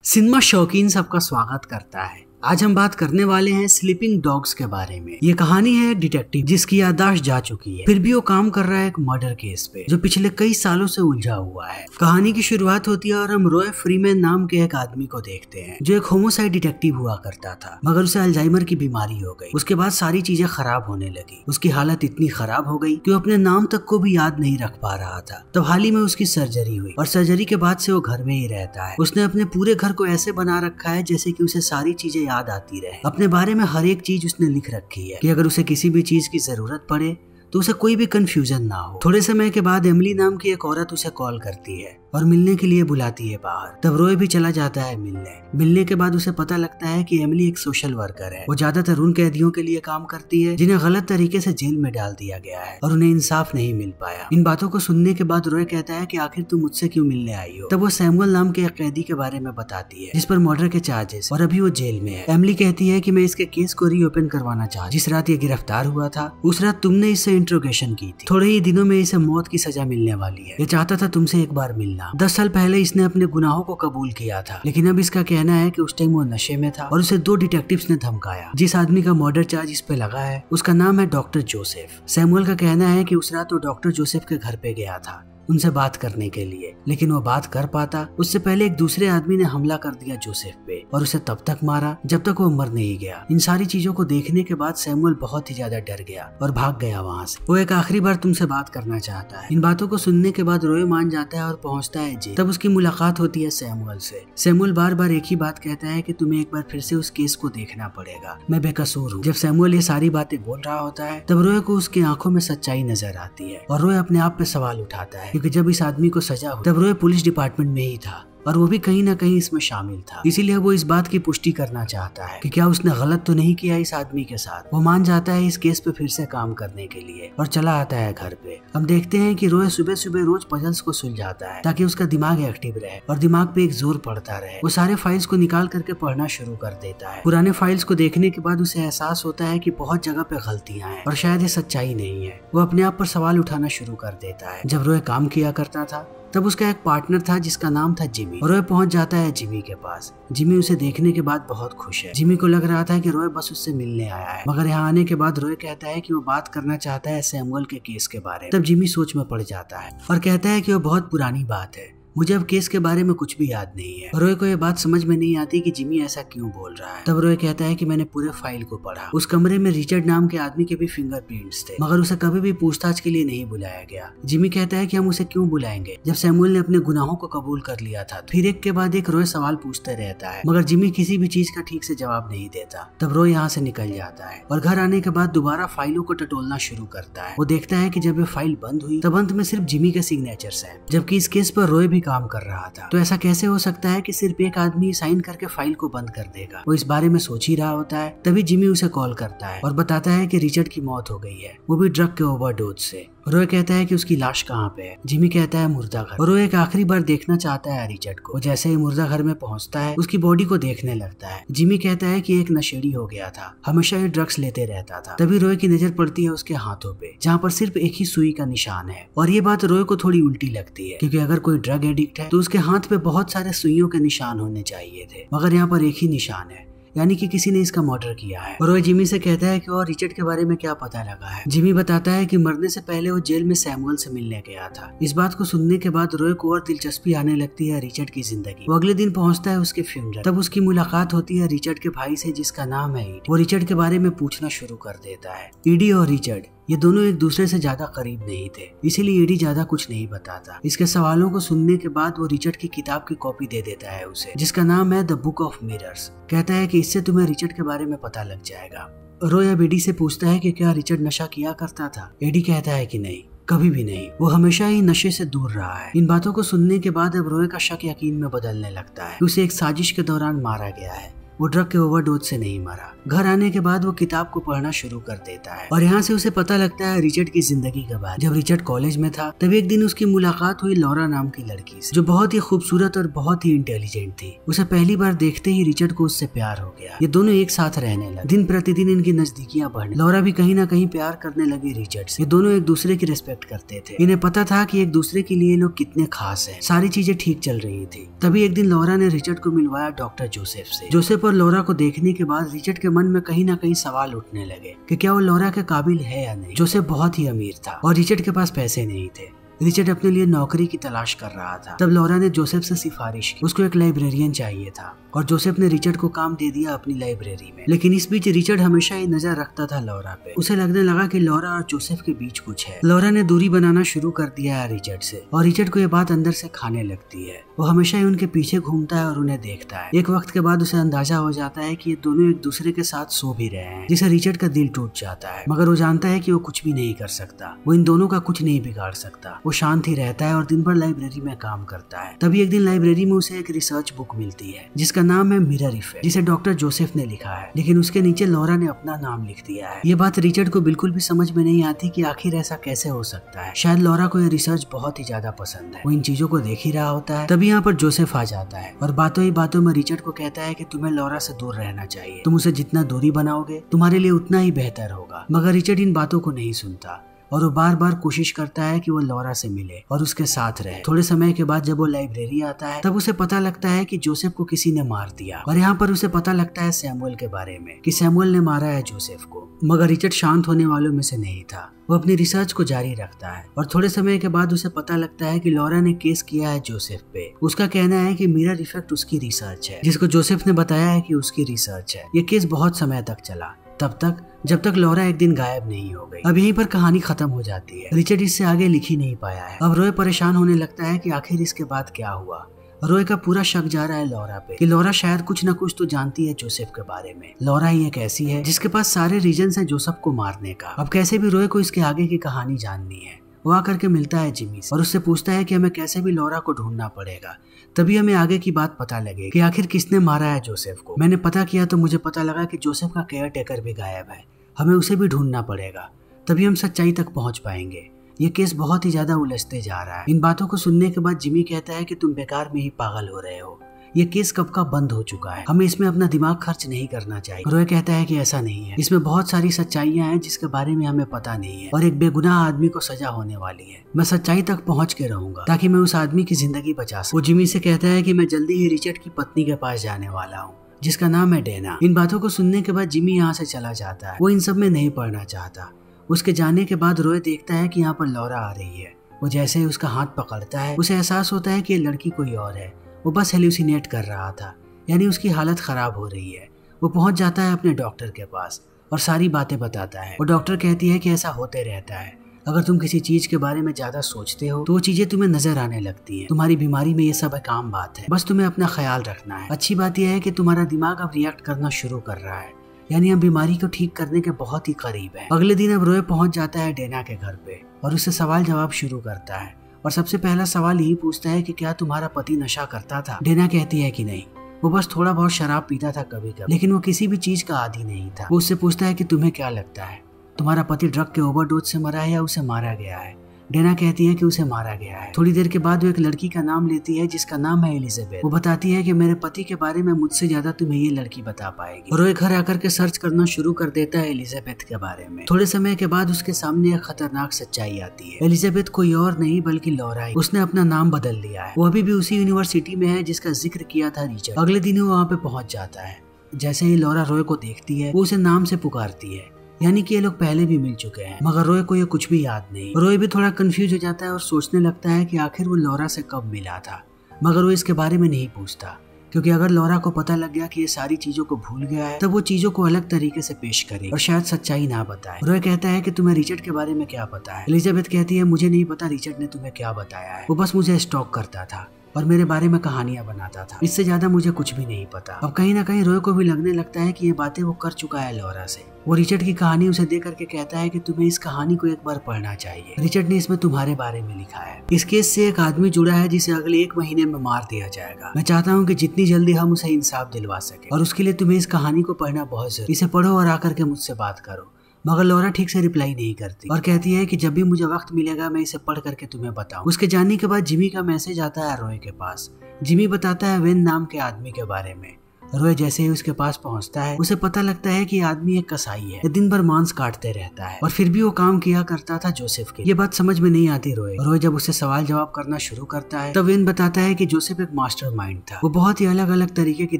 Cinema शौकीन सबका स्वागत करता है। आज हम बात करने वाले हैं स्लीपिंग डॉग्स के बारे में। ये कहानी है डिटेक्टिव जिसकी याददाश्त जा चुकी है, फिर भी वो काम कर रहा है एक मर्डर केस पे जो पिछले कई सालों से उलझा हुआ है। कहानी की शुरुआत होती है और हम रॉय फ्रीमैन नाम के एक आदमी को देखते हैं जो एक होमोसाइड डिटेक्टिव हुआ करता था, मगर उसे अल्जाइमर की बीमारी हो गई। उसके बाद सारी चीजें खराब होने लगी। उसकी हालत इतनी खराब हो गई कि वो अपने नाम तक को भी याद नहीं रख पा रहा था। तब हाल ही में उसकी सर्जरी हुई और सर्जरी के बाद से वो घर में ही रहता है। उसने अपने पूरे घर को ऐसे बना रखा है जैसे कि उसे सारी चीजें याद आती रहे। अपने बारे में हर एक चीज उसने लिख रखी है कि अगर उसे किसी भी चीज की जरूरत पड़े तो उसे कोई भी कंफ्यूजन ना हो। थोड़े समय के बाद एमिली नाम की एक औरत उसे कॉल करती है और मिलने के लिए बुलाती है बाहर। तब रॉय भी चला जाता है मिलने के बाद उसे पता लगता है कि एमिली एक सोशल वर्कर है। वो ज्यादातर उन कैदियों के लिए काम करती है जिन्हें गलत तरीके से जेल में डाल दिया गया है और उन्हें इंसाफ नहीं मिल पाया। इन बातों को सुनने के बाद रॉय कहता है कि आखिर तुम मुझसे क्यों मिलने आई हो। तब वो सैमुअल नाम के एक कैदी के बारे में बताती है जिस पर मर्डर के चार्जेस और अभी वो जेल में है। एमिली कहती है कि मैं इसके केस को रीओपन करवाना चाहती। जिस रात ये गिरफ्तार हुआ था उस रात तुमने इससे इंट्रोगेशन की थी। थोड़े ही दिनों में इसे मौत की सजा मिलने वाली है। ये चाहता था तुमसे एक बार मिलना। 10 साल पहले इसने अपने गुनाहों को कबूल किया था, लेकिन अब इसका कहना है कि उस टाइम वो नशे में था और उसे 2 डिटेक्टिव्स ने धमकाया। जिस आदमी का मर्डर चार्ज इस पे लगा है उसका नाम है डॉक्टर जोसेफ। सैमुअल का कहना है कि उस रात वो डॉक्टर जोसेफ के घर पे गया था उनसे बात करने के लिए, लेकिन वो बात कर पाता उससे पहले एक दूसरे आदमी ने हमला कर दिया जोसेफ पे और उसे तब तक मारा जब तक वो मर नहीं गया। इन सारी चीजों को देखने के बाद सैमुअल बहुत ही ज्यादा डर गया और भाग गया वहाँ से। वो एक आखिरी बार तुमसे बात करना चाहता है। इन बातों को सुनने के बाद रॉय मान जाता है और पहुंचता है जेल। तब उसकी मुलाकात होती है सैमुअल से। सैमुअल बार बार एक ही बात कहता है कि तुम्हें एक बार फिर से उस केस को देखना पड़ेगा, मैं बेकसूर हूँ। जब सैमुअल ये सारी बातें बोल रहा होता है तब रॉय को उसकी आंखों में सच्चाई नजर आती है और रॉय अपने आप पे सवाल उठाता है क्योंकि जब इस आदमी को सजा हुई तब रॉय पुलिस डिपार्टमेंट में ही था और वो भी कहीं ना कहीं इसमें शामिल था। इसीलिए वो इस बात की पुष्टि करना चाहता है कि क्या उसने गलत तो नहीं किया इस आदमी के साथ। वो मान जाता है इस केस पे फिर से काम करने के लिए और चला आता है घर पे। हम देखते हैं कि रॉय सुबह सुबह रोज पजल्स को सुलझाता है ताकि उसका दिमाग एक्टिव रहे और दिमाग पे एक जोर पड़ता रहे। वो सारे फाइल्स को निकाल करके पढ़ना शुरू कर देता है। पुराने फाइल्स को देखने के बाद उसे एहसास होता है कि बहुत जगह पे गलतियां हैं और शायद ये सच्चाई नहीं है। वो अपने आप पर सवाल उठाना शुरू कर देता है। जब रॉय काम किया करता था तब उसका एक पार्टनर था जिसका नाम था जिमी। रॉय पहुंच जाता है जिमी के पास। जिमी उसे देखने के बाद बहुत खुश है। जिमी को लग रहा था कि रॉय बस उससे मिलने आया है, मगर यहाँ आने के बाद रॉय कहता है कि वो बात करना चाहता है सैमुअल के केस के बारे में। तब जिमी सोच में पड़ जाता है और कहता है कि वो बहुत पुरानी बात है, मुझे अब केस के बारे में कुछ भी याद नहीं है। रॉय को यह बात समझ में नहीं आती कि जिमी ऐसा क्यों बोल रहा है। तब रॉय कहता है कि मैंने पूरे फाइल को पढ़ा। उस कमरे में रिचर्ड नाम के आदमी के भी फिंगरप्रिंट्स थे, मगर उसे कभी भी पूछताछ के लिए नहीं बुलाया गया। जिमी कहता है कि हम उसे क्यों बुलाएंगे जब सैमुअल ने अपने गुनाहों को कबूल कर लिया था। फिर एक के बाद एक रॉय सवाल पूछते रहता है, मगर जिमी किसी भी चीज का ठीक से जवाब नहीं देता। तब रॉय यहाँ से निकल जाता है और घर आने के बाद दोबारा फाइलों को टटोलना शुरू करता है। वो देखता है कि जब ये फाइल बंद हुई तब अंत में सिर्फ जिमी के सिग्नेचर्स हैं, जबकि इस केस पर रॉय भी काम कर रहा था। तो ऐसा कैसे हो सकता है कि सिर्फ एक आदमी साइन करके फाइल को बंद कर देगा। वो इस बारे में सोच ही रहा होता है तभी जिमी उसे कॉल करता है और बताता है कि रिचर्ड की मौत हो गई है, वो भी ड्रग के ओवरडोज से। रॉय कहता है कि उसकी लाश कहाँ पे है। जिमी कहता है मुर्दा घर। और रॉय एक आखिरी बार देखना चाहता है रिचर्ड को। जैसे ही मुर्दा घर में पहुंचता है उसकी बॉडी को देखने लगता है। जिमी कहता है कि एक नशेड़ी हो गया था, हमेशा ये ड्रग्स लेते रहता था। तभी रॉय की नजर पड़ती है उसके हाथों पे जहाँ पर सिर्फ एक ही सुई का निशान है। और ये बात रॉय को थोड़ी उल्टी लगती है क्योंकि अगर कोई ड्रग एडिक्ट है तो उसके हाथ पे बहुत सारे सुइयों के निशान होने चाहिए थे, मगर यहाँ पर एक ही निशान है, यानी कि किसी ने इसका मर्डर किया है। रॉय जिमी से कहता है कि और रिचर्ड के बारे में क्या पता लगा है। जिमी बताता है कि मरने से पहले वो जेल में सैमुअल से मिलने गया था। इस बात को सुनने के बाद रॉय को और दिलचस्पी आने लगती है रिचर्ड की जिंदगी। वो अगले दिन पहुंचता है उसके फ्यूनरल। तब उसकी मुलाकात होती है रिचर्ड के भाई से जिसका नाम है ईडी। वो रिचर्ड के बारे में पूछना शुरू कर देता है। ईडी और रिचर्ड ये दोनों एक दूसरे से ज्यादा करीब नहीं थे, इसीलिए ईडी ज्यादा कुछ नहीं बताता। इसके सवालों को सुनने के बाद वो रिचर्ड की किताब की कॉपी दे देता है उसे, जिसका नाम है द बुक ऑफ मिरर्स। कहता है कि इससे तुम्हें रिचर्ड के बारे में पता लग जाएगा। रॉय अब ईडी से पूछता है कि क्या रिचर्ड नशा किया करता था। ईडी कहता है कि नहीं, कभी भी नहीं, वो हमेशा ही नशे से दूर रहा है। इन बातों को सुनने के बाद अब रॉय का शक यकीन में बदलने लगता है। उसे एक साजिश के दौरान मारा गया है। वो ड्रग के ओवरडोज से नहीं मरा। घर आने के बाद वो किताब को पढ़ना शुरू कर देता है और यहाँ से उसे पता लगता है रिचर्ड की जिंदगी के बारे। जब रिचर्ड कॉलेज में था तब एक दिन उसकी मुलाकात हुई लॉरा नाम की लड़की से, जो बहुत ही खूबसूरत और बहुत ही इंटेलिजेंट थी। उसे पहली बार देखते ही रिचर्ड को उससे प्यार हो गया। ये दोनों एक साथ रहने लगे। दिन प्रतिदिन इनकी नजदीकियां बढ़ने। लॉरा भी कहीं ना कहीं प्यार करने लगी रिचर्ड से। ये दोनों एक दूसरे की रिस्पेक्ट करते थे। इन्हें पता था कि एक दूसरे के लिए लोग कितने खास हैं। सारी चीजें ठीक चल रही थी। तभी एक दिन लॉरा ने रिचर्ड को मिलवाया डॉक्टर जोसेफ से। जोसेफ और लॉरा को देखने के बाद रिचर्ड के मन में कहीं ना कहीं सवाल उठने लगे कि क्या वो लॉरा के काबिल है या नहीं। जोसेफ बहुत ही अमीर था और रिचर्ड के पास पैसे नहीं थे। रिचर्ड अपने लिए नौकरी की तलाश कर रहा था। तब लॉरा ने जोसेफ से सिफारिश की। उसको एक लाइब्रेरियन चाहिए था और जोसेफ ने रिचर्ड को काम दे दिया अपनी लाइब्रेरी में। लेकिन इस बीच रिचर्ड हमेशा ही नजर रखता था लॉरा पे। उसे लगने लगा कि लॉरा और जोसेफ के बीच कुछ है। लॉरा ने दूरी बनाना शुरू कर दिया है रिचर्ड से और रिचर्ड को ये बात अंदर से खाने लगती है। वो हमेशा ही उनके पीछे घूमता है और उन्हें देखता है। एक वक्त के बाद उसे अंदाजा हो जाता है कि ये दोनों एक दूसरे के साथ सो भी रहे हैं, जिससे रिचर्ड का दिल टूट जाता है। मगर वो जानता है कि वो कुछ भी नहीं कर सकता। वो इन दोनों का कुछ नहीं बिगाड़ सकता। वो शांत ही रहता है और दिन भर लाइब्रेरी में काम करता है। तभी एक दिन लाइब्रेरी में उसे एक रिसर्च बुक मिलती है जिसका नाम है मिरर इफेक्ट, जिसे डॉक्टर जोसेफ ने लिखा है। लेकिन उसके नीचे लॉरा ने अपना नाम लिख दिया है। ये बात रिचर्ड को बिल्कुल भी समझ में नहीं आती कि आखिर ऐसा कैसे हो सकता है। शायद लॉरा को ये रिसर्च बहुत ही ज्यादा पसंद है। वो इन चीजों को देख ही रहा होता है। तभी यहाँ पर जोसेफ आ जाता है और बातों ही बातों में रिचर्ड को कहता है कि तुम्हें लॉरा से दूर रहना चाहिए। तुम उसे जितना दूरी बनाओगे तुम्हारे लिए उतना ही बेहतर होगा। मगर रिचर्ड इन बातों को नहीं सुनता और वो बार बार कोशिश करता है कि वो लॉरा से मिले और उसके साथ रहे। थोड़े समय के बाद जब वो लाइब्रेरी आता है तब उसे पता लगता है कि जोसेफ को किसी ने मार दिया और यहाँ पर उसे पता लगता है सैमुअल के बारे में कि सैमुअल ने मारा है जोसेफ को। मगर रिचर्ड शांत होने वालों में से नहीं था। वो अपनी रिसर्च को जारी रखता है और थोड़े समय के बाद उसे पता लगता है कि लॉरा ने केस किया है जोसेफ पे। उसका कहना है कि मिरर इफेक्ट उसकी रिसर्च है, जिसको जोसेफ ने बताया है कि उसकी रिसर्च है। ये केस बहुत समय तक चला, तब तक जब तक लॉरा एक दिन गायब नहीं हो गई। अब यहीं पर कहानी खत्म हो जाती है। रिचर्ड इससे आगे लिख ही नहीं पाया है। अब रॉय परेशान होने लगता है कि आखिर इसके बाद क्या हुआ। रॉय का पूरा शक जा रहा है लॉरा पे कि लॉरा शायद कुछ न कुछ तो जानती है जोसेफ के बारे में। लॉरा ही एक ऐसी है जिसके पास सारे रीजंस है जोसेफ को मारने का। अब कैसे भी रॉय को इसके आगे की कहानी जाननी है। वो आकर के मिलता है जिमी से और उससे पूछता है कि हमें कैसे भी लॉरा को ढूंढना पड़ेगा, तभी हमें आगे की बात पता लगे कि आखिर किसने मारा है जोसेफ को। मैंने पता किया तो मुझे पता लगा कि जोसेफ का केयर टेकर भी गायब है। हमें उसे भी ढूंढना पड़ेगा, तभी हम सच्चाई तक पहुंच पाएंगे। ये केस बहुत ही ज्यादा उलझते जा रहा है। इन बातों को सुनने के बाद जिमी कहता है कि तुम बेकार में ही पागल हो रहे हो। ये केस कब का बंद हो चुका है, हमें इसमें अपना दिमाग खर्च नहीं करना चाहिए। रॉय कहता है कि ऐसा नहीं है, इसमें बहुत सारी सच्चाइयां हैं जिसके बारे में हमें पता नहीं है और एक बेगुनाह आदमी को सजा होने वाली है। मैं सच्चाई तक पहुंच के रहूंगा ताकि मैं उस आदमी की जिंदगी बचा सकूं। वो जिमी से कहता है कि मैं जल्दी ही रिचर्ड की पत्नी के पास जाने वाला हूँ, जिसका नाम है डेना। इन बातों को सुनने के बाद जिमी यहाँ से चला जाता है। वो इन सब में नहीं पढ़ना चाहता। उसके जाने के बाद रॉय देखता है कि यहाँ पर लॉरा आ रही है। वो जैसे ही उसका हाथ पकड़ता है उसे एहसास होता है कि ये लड़की कोई और है। वो बस हेल्यूसिनेट कर रहा था, यानी उसकी हालत खराब हो रही है। वो पहुंच जाता है अपने डॉक्टर के पास और सारी बातें बताता है। वो डॉक्टर कहती है कि ऐसा होते रहता है, अगर तुम किसी चीज के बारे में ज्यादा सोचते हो तो वो चीजें तुम्हें नजर आने लगती हैं। तुम्हारी बीमारी में ये सब एक आम बात है, बस तुम्हें अपना ख्याल रखना है। अच्छी बात यह है कि तुम्हारा दिमाग अब रिएक्ट करना शुरू कर रहा है, यानी हम बीमारी को ठीक करने के बहुत ही करीब है। अगले दिन अब रॉय पहुंच जाता है डेना के घर पे और उससे सवाल जवाब शुरू करता है और सबसे पहला सवाल यही पूछता है कि क्या तुम्हारा पति नशा करता था। डेना कहती है कि नहीं, वो बस थोड़ा बहुत शराब पीता था कभी कभी, लेकिन वो किसी भी चीज का आदी नहीं था। वो उससे पूछता है कि तुम्हें क्या लगता है, तुम्हारा पति ड्रग के ओवरडोज से मरा है या उसे मारा गया है। डेना कहती है कि उसे मारा गया है। थोड़ी देर के बाद वो एक लड़की का नाम लेती है जिसका नाम है एलिजाबेथ। वो बताती है कि मेरे पति के बारे में मुझसे ज्यादा तुम्हें ये लड़की बता पाएगी। रॉय घर आकर के सर्च करना शुरू कर देता है एलिजाबेथ के बारे में। थोड़े समय के बाद उसके सामने एक खतरनाक सच्चाई आती है। एलिजाबेथ कोई और नहीं बल्कि लॉरा है। उसने अपना नाम बदल लिया है। वो अभी भी उसी यूनिवर्सिटी में है जिसका जिक्र किया था रिचर्ड। अगले दिन वो वहाँ पे पहुंच जाता है। जैसे ही लॉरा रॉय को देखती है वो उसे नाम से पुकारती है, यानी कि ये लोग पहले भी मिल चुके हैं। मगर रॉय को ये कुछ भी याद नहीं। रॉय भी थोड़ा कंफ्यूज हो जाता है और सोचने लगता है कि आखिर वो लॉरा से कब मिला था। मगर वो इसके बारे में नहीं पूछता, क्योंकि अगर लॉरा को पता लग गया कि ये सारी चीजों को भूल गया है तब वो चीजों को अलग तरीके से पेश करे और शायद सच्चाई ना बताए। रॉय कहता है कि तुम्हें रिचर्ड के बारे में क्या पता है। एलिजाबेथ कहती है मुझे नहीं पता रिचर्ड ने तुम्हें क्या बताया है, वो बस मुझे स्टॉक करता था। और मेरे बारे में कहानियां बनाता था। इससे ज्यादा मुझे कुछ भी नहीं पता। अब कहीं ना कहीं रोय को भी लगने लगता है कि ये बातें वो कर चुका है लॉरा से। वो रिचर्ड की कहानी उसे दे करके कहता है कि तुम्हें इस कहानी को एक बार पढ़ना चाहिए। रिचर्ड ने इसमें तुम्हारे बारे में लिखा है। इस केस से एक आदमी जुड़ा है जिसे अगले 1 महीने में मार दिया जाएगा। मैं चाहता हूँ कि जितनी जल्दी हम उसे इंसाफ दिलवा सके और उसके लिए तुम्हें इस कहानी को पढ़ना बहुत जरूरी। इसे पढ़ो और आकर के मुझसे बात करो। मगर लॉरा ठीक से रिप्लाई नहीं करती और कहती है कि जब भी मुझे वक्त मिलेगा मैं इसे पढ़ करके तुम्हें बताऊं। उसके जाने के बाद जिमी का मैसेज आता है रोय के पास। जिमी बताता है वेन नाम के आदमी के बारे में। रोय जैसे ही उसके पास पहुंचता है उसे पता लगता है कि आदमी एक कसाई है। ये दिन भर मांस काटते रहता है और फिर भी वो काम किया करता था जोसेफ के। ये बात समझ में नहीं आती रोय जब उससे सवाल जवाब करना शुरू करता है तब वेन बताता है कि जोसेफ एक मास्टरमाइंड था। वो बहुत ही अलग अलग तरीके की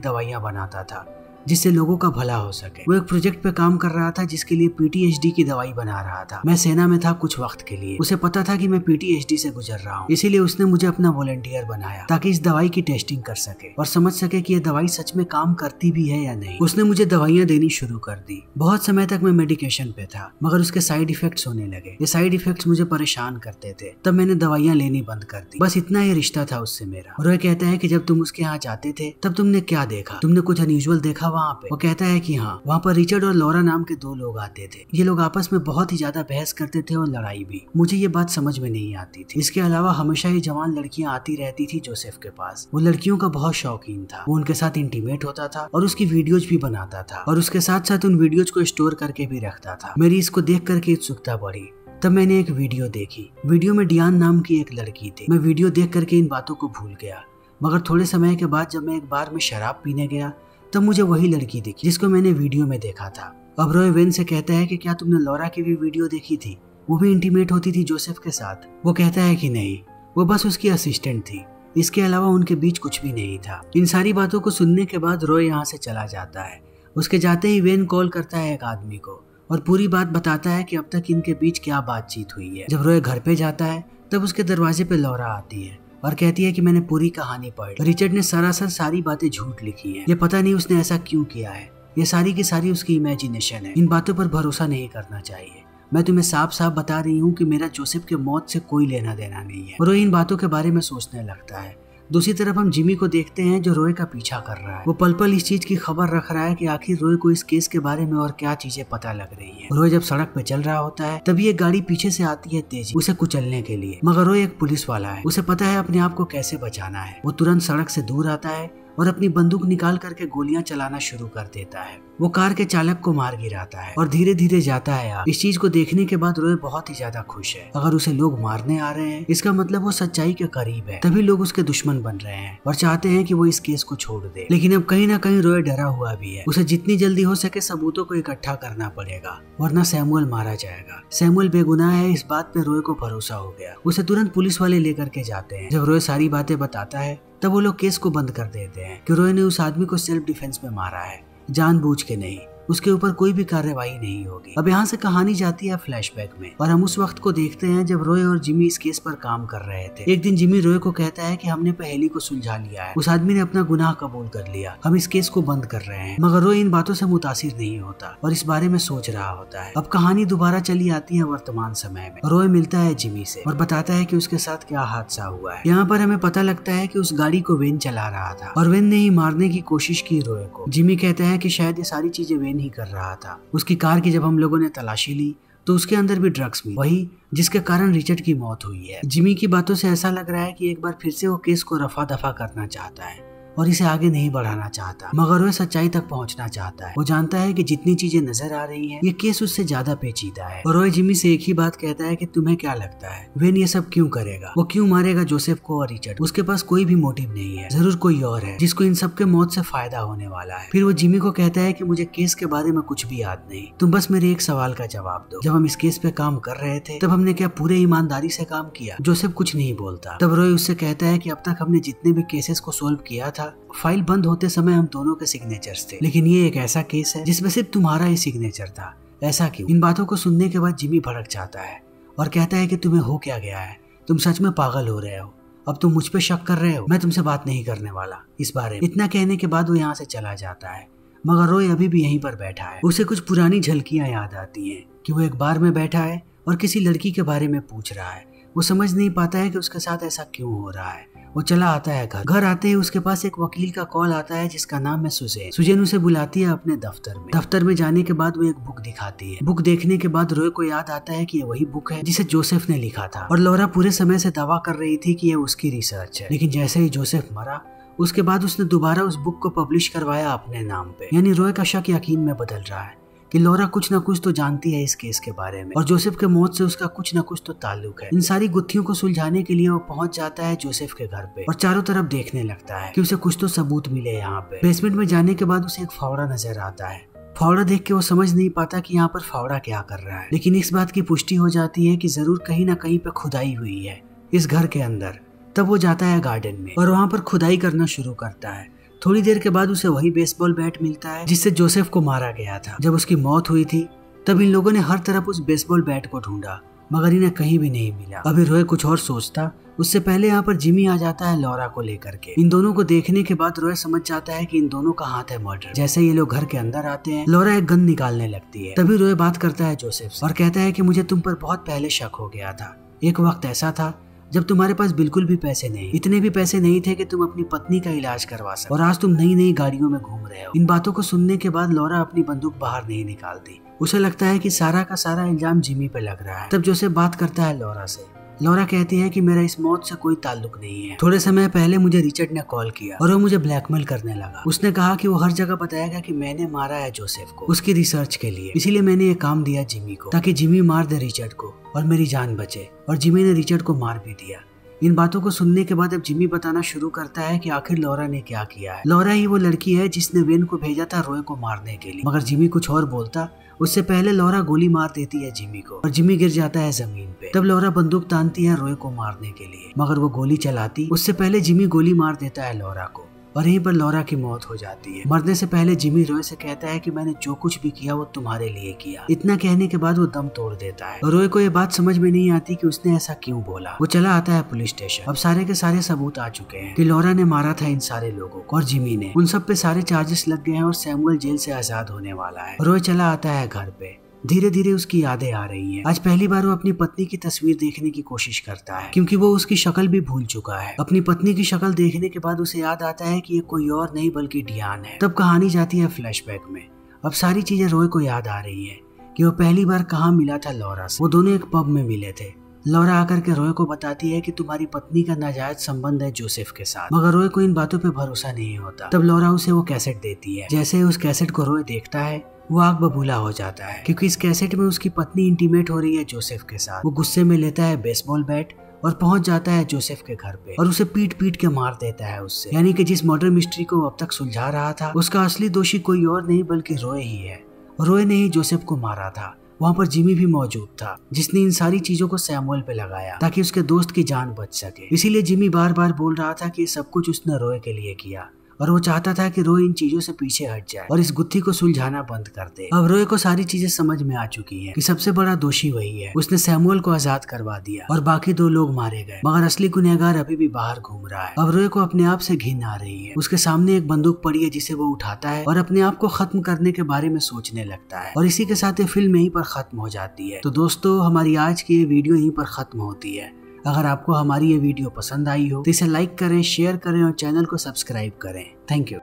दवाइयां बनाता था जिससे लोगों का भला हो सके। वो एक प्रोजेक्ट पे काम कर रहा था जिसके लिए PTSD की दवाई बना रहा था। मैं सेना में था कुछ वक्त के लिए। उसे पता था कि मैं PTSD से गुजर रहा हूँ, इसीलिए उसने मुझे अपना वॉलंटियर बनाया ताकि इस दवाई की टेस्टिंग कर सके और समझ सके कि ये दवाई सच में काम करती भी है या नहीं। उसने मुझे दवाइयाँ देनी शुरू कर दी। बहुत समय तक मैं मेडिकेशन पे था मगर उसके साइड इफेक्ट्स होने लगे। ये साइड इफेक्ट्स मुझे परेशान करते थे। तब मैंने दवाइयाँ लेनी बंद कर दी। बस इतना ही रिश्ता था उससे मेरा। रोय कहता है कि जब तुम उसके यहाँ जाते थे तब तुमने क्या देखा? तुमने कुछ अनयूजुअल देखा वहाँ पे? वो कहता है कि हाँ, वहाँ पर रिचर्ड और लॉरा नाम के 2 लोग आते थे। ये लोग आपस में बहुत ही ज्यादा बहस करते थे और लड़ाई भी। मुझे ये बात समझ में नहीं आती थी। इसके अलावा हमेशा ही जवान लड़कियां आती रहती थी जोसेफ के पास। वो लड़कियों का बहुत शौकीन था। वो उनके साथ इंटीमेट होता था और उसकी वीडियोज भी बनाता था और उसके साथ साथ उन वीडियोज को स्टोर करके भी रखता था। मेरी इसको देख करके उत्सुकता बढ़ी। तब मैंने एक वीडियो देखी। वीडियो में डियान नाम की एक लड़की थी। मैं वीडियो देख करके इन बातों को भूल गया मगर थोड़े समय के बाद जब मैं एक बार में शराब पीने गया तब मुझे वही लड़की दिखी जिसको मैंने वीडियो में देखा था। अब रोय वेन से कहता है कि क्या तुमने लॉरा की भी वीडियो देखी थी? वो भी इंटीमेट होती थी जोसेफ के साथ। वो कहता है कि नहीं, वो बस उसकी असिस्टेंट थी। इसके अलावा उनके बीच कुछ भी नहीं था। इन सारी बातों को सुनने के बाद रोय यहाँ से चला जाता है। उसके जाते ही वेन कॉल करता है एक आदमी को और पूरी बात बताता है कि अब तक इनके बीच क्या बातचीत हुई है। जब रोय घर पे जाता है तब उसके दरवाजे पे लॉरा आती है और कहती है कि मैंने पूरी कहानी पढ़ी। रिचर्ड ने सरासर सारी बातें झूठ लिखी हैं। ये पता नहीं उसने ऐसा क्यों किया है। ये सारी की सारी उसकी इमेजिनेशन है। इन बातों पर भरोसा नहीं करना चाहिए। मैं तुम्हें साफ साफ बता रही हूँ कि मेरा जोसेफ के मौत से कोई लेना देना नहीं है। और रोय इन बातों के बारे में सोचने लगता है। दूसरी तरफ हम जिमी को देखते हैं जो रोय का पीछा कर रहा है। वो पल पल इस चीज की खबर रख रहा है कि आखिर रोय को इस केस के बारे में और क्या चीजें पता लग रही है। रोय जब सड़क पे चल रहा होता है तभी एक गाड़ी पीछे से आती है तेजी उसे कुचलने के लिए। मगर रोय एक पुलिस वाला है। उसे पता है अपने आप को कैसे बचाना है। वो तुरंत सड़क से दूर आता है और अपनी बंदूक निकाल करके गोलियां चलाना शुरू कर देता है। वो कार के चालक को मार गिराता है और धीरे धीरे जाता है। इस चीज को देखने के बाद रोय बहुत ही ज्यादा खुश है। अगर उसे लोग मारने आ रहे हैं इसका मतलब वो सच्चाई के करीब है। तभी लोग उसके दुश्मन बन रहे हैं और चाहते हैं कि वो इस केस को छोड़ दे। लेकिन अब कहीं ना कहीं रोय डरा हुआ भी है। उसे जितनी जल्दी हो सके सबूतों को इकट्ठा करना पड़ेगा वरना सैमुअल मारा जाएगा। सैमुअल बेगुनाह है, इस बात पे रोय को भरोसा हो गया। उसे तुरंत पुलिस वाले लेकर के जाते हैं। जब रोय सारी बातें बताता है तब वो लोग केस को बंद कर देते हैं कि रोय ने उस आदमी को सेल्फ डिफेंस में मारा है, जानबूझ के नहीं। उसके ऊपर कोई भी कार्रवाई नहीं होगी। अब यहाँ से कहानी जाती है फ्लैशबैक में और हम उस वक्त को देखते हैं जब रोय और जिमी इस केस पर काम कर रहे थे। एक दिन जिमी रोय को कहता है कि हमने पहेली को सुलझा लिया है। उस आदमी ने अपना गुनाह कबूल कर लिया। हम इस केस को बंद कर रहे हैं। मगर रोय इन बातों से मुतासिर नहीं होता और इस बारे में सोच रहा होता है। अब कहानी दोबारा चली आती है वर्तमान समय में। रोय मिलता है जिमी से और बताता है कि उसके साथ क्या हादसा हुआ है। यहाँ पर हमें पता लगता है कि उस गाड़ी को वेन चला रहा था और वेन ने ही मारने की कोशिश की रोय को। जिमी कहता है कि शायद ये सारी चीजें वेन ही कर रहा था। उसकी कार की जब हम लोगों ने तलाशी ली तो उसके अंदर भी ड्रग्स मिली, वही जिसके कारण रिचर्ड की मौत हुई है। जिमी की बातों से ऐसा लग रहा है कि एक बार फिर से वो केस को रफा दफा करना चाहता है और इसे आगे नहीं बढ़ाना चाहता, मगर वह सच्चाई तक पहुंचना चाहता है। वो जानता है कि जितनी चीजें नजर आ रही हैं, ये केस उससे ज्यादा पेचीदा है। और रोय जिमी से एक ही बात कहता है कि तुम्हें क्या लगता है वेन ये सब क्यों करेगा? वो क्यों मारेगा जोसेफ को और रिचर्ड? उसके पास कोई भी मोटिव नहीं है, जरूर कोई और है जिसको इन सब के मौत से फायदा होने वाला है। फिर वो जिमी को कहता है कि मुझे केस के बारे में कुछ भी याद नहीं, तुम बस मेरे एक सवाल का जवाब दो। जब हम इस केस पे काम कर रहे थे तब हमने क्या पूरे ईमानदारी से काम किया? जोसेफ कुछ नहीं बोलता। तब रोय उससे कहता है कि अब तक हमने जितने भी केसेस को सोल्व किया था, फाइल बंद होते समय हम दोनों के सिग्नेचर्स थे, लेकिन ये एक ऐसा केस है जिसमें सिर्फ तुम्हारा ही सिग्नेचर था। ऐसा क्यों? इन बातों को सुनने के बाद जिमी भड़क जाता है और कहता है कि तुम्हें हो क्या गया है? तुम सच में पागल हो रहे हो? अब तुम मुझ पे शक कर रहे हो? मैं तुमसे बात नहीं करने वाला इस बारे में। इतना कहने के बाद वो यहाँ से चला जाता है, मगर रोय अभी भी यहीं पर बैठा है। उसे कुछ पुरानी झलकियां याद आती हैं कि वो एक बार में बैठा है और किसी लड़की के बारे में पूछ रहा है। वो समझ नहीं पाता है कि उसके साथ ऐसा क्यों हो रहा है। वो चला आता है घर आते ही उसके पास एक वकील का कॉल आता है जिसका नाम है सुजेन। सुजेन उसे बुलाती है अपने दफ्तर में जाने के बाद वो एक बुक दिखाती है। बुक देखने के बाद रोय को याद आता है कि ये वही बुक है जिसे जोसेफ ने लिखा था और लौरा पूरे समय से दावा कर रही थी कि ये उसकी रिसर्च है। लेकिन जैसे ही जोसेफ मरा उसके बाद उसने दोबारा उस बुक को पब्लिश करवाया अपने नाम पे। यानी रोय का शक यकीन में बदल रहा है कि लौरा कुछ न कुछ तो जानती है इस केस के बारे में और जोसेफ के मौत से उसका कुछ न कुछ तो ताल्लुक है। इन सारी गुत्थियों को सुलझाने के लिए वो पहुंच जाता है जोसेफ के घर पे और चारों तरफ देखने लगता है कि उसे कुछ तो सबूत मिले यहाँ पे। बेसमेंट में जाने के बाद उसे एक फावड़ा नजर आता है। फावड़ा देख के वो समझ नहीं पाता कि यहाँ पर फावड़ा क्या कर रहा है, लेकिन इस बात की पुष्टि हो जाती है कि जरूर कहीं ना कहीं पे खुदाई हुई है इस घर के अंदर। तब वो जाता है गार्डन में और वहाँ पर खुदाई करना शुरू करता है। थोड़ी देर के बाद उसे वही बेसबॉल बैट मिलता है जिससे जोसेफ को मारा गया था। जब उसकी मौत हुई थी तब इन लोगों ने हर तरफ उस बेसबॉल बैट को ढूंढा मगर इन्हें कहीं भी नहीं मिला। अभी रोय कुछ और सोचता उससे पहले यहाँ पर जिमी आ जाता है लौरा को लेकर के। इन दोनों को देखने के बाद रोय समझ जाता है कि इन दोनों का हाथ है मर्डर। जैसे ये लोग घर के अंदर आते हैं लौरा एक गन निकालने लगती है। तभी रोय बात करता है जोसेफ से और कहता है कि मुझे तुम पर बहुत पहले शक हो गया था। एक वक्त ऐसा था जब तुम्हारे पास बिल्कुल भी पैसे नहीं, इतने भी पैसे नहीं थे कि तुम अपनी पत्नी का इलाज करवा सको और आज तुम नई नई गाड़ियों में घूम रहे हो। इन बातों को सुनने के बाद लौरा अपनी बंदूक बाहर नहीं निकालती। उसे लगता है कि सारा का सारा इल्जाम जिमी पे लग रहा है। तब जोसेफ बात करता है लौरा से। लौरा कहती है कि मेरा इस मौत से कोई ताल्लुक नहीं है। थोड़े समय पहले मुझे रिचर्ड ने कॉल किया और वो मुझे ब्लैकमेल करने लगा। उसने कहा कि वो हर जगह बताएगा कि मैंने मारा है जोसेफ को उसकी रिसर्च के लिए। इसीलिए मैंने ये काम दिया जिमी को ताकि जिमी मार दे रिचर्ड को और मेरी जान बचे। और जिमी ने रिचर्ड को मार भी दिया। इन बातों को सुनने के बाद अब जिमी बताना शुरू करता है कि आखिर लौरा ने क्या किया है। लौरा ही वो लड़की है जिसने वेन को भेजा था रोय को मारने के लिए। मगर जिमी कुछ और बोलता उससे पहले लौरा गोली मार देती है जिमी को और जिमी गिर जाता है जमीन पे। तब लौरा बंदूक तानती है रोय को मारने के लिए मगर वो गोली चलाती उससे पहले जिमी गोली मार देता है लौरा को और यहीं पर लौरा की मौत हो जाती है। मरने से पहले जिमी रोय से कहता है कि मैंने जो कुछ भी किया वो तुम्हारे लिए किया। इतना कहने के बाद वो दम तोड़ देता है और रोय को ये बात समझ में नहीं आती कि उसने ऐसा क्यों बोला। वो चला आता है पुलिस स्टेशन। अब सारे के सारे सबूत आ चुके हैं कि लौरा ने मारा था इन सारे लोगों को और जिमी ने। उन सब पे सारे चार्जेस लग गए हैं और सैमुअल जेल से आजाद होने वाला है। रोय चला आता है घर पे। धीरे धीरे उसकी यादें आ रही हैं। आज पहली बार वो अपनी पत्नी की तस्वीर देखने की कोशिश करता है क्योंकि वो उसकी शक्ल भी भूल चुका है। अपनी पत्नी की शक्ल देखने के बाद उसे याद आता है कि ये कोई और नहीं बल्कि डियान है। तब कहानी जाती है फ्लैशबैक में। अब सारी चीजें रोय को याद आ रही है कि वो पहली बार कहाँ मिला था लौरा से। वो दोनों एक पब में मिले थे। लौरा आकर के रोय को बताती है कि तुम्हारी पत्नी का नाजायज संबंध है जोसेफ के साथ। मगर रोय को इन बातों पे भरोसा नहीं होता। तब लौरा उसे वो कैसेट देती है। जैसे ही उस कैसेट को रोय देखता है वो आग बबूला हो जाता है क्योंकि इस कैसेट में उसकी पत्नी इंटीमेट हो रही है जोसेफ के साथ। वो गुस्से में लेता है बेसबॉल बैट और पहुंच जाता है जोसेफ के घर पे और उसे पीट पीट के मार देता है उससे। यानी कि जिस मर्डर मिस्ट्री को वो अब तक सुलझा रहा था उसका असली दोषी कोई और नहीं बल्कि रोय ही है। रोय ने ही जोसेफ को मारा था। वहाँ पर जिमी भी मौजूद था जिसने इन सारी चीजों को सैमुअल पे लगाया ताकि उसके दोस्त की जान बच सके। इसीलिए जिमी बार बार बोल रहा था कि सब कुछ उसने रोय के लिए किया और वो चाहता था कि रोय इन चीजों से पीछे हट जाए और इस गुत्थी को सुलझाना बंद कर दे। अब रोय को सारी चीजें समझ में आ चुकी है कि सबसे बड़ा दोषी वही है। उसने सैमुअल को आजाद करवा दिया और बाकी 2 लोग मारे गए मगर असली गुनहगार अभी भी बाहर घूम रहा है। अब रोय को अपने आप से घिन आ रही है। उसके सामने एक बंदूक पड़ी है जिसे वो उठाता है और अपने आप को खत्म करने के बारे में सोचने लगता है और इसी के साथ ये फिल्म यहीं पर खत्म हो जाती है। तो दोस्तों हमारी आज की ये वीडियो यहीं पर खत्म होती है। अगर आपको हमारी ये वीडियो पसंद आई हो तो इसे लाइक करें, शेयर करें और चैनल को सब्सक्राइब करें। Thank you.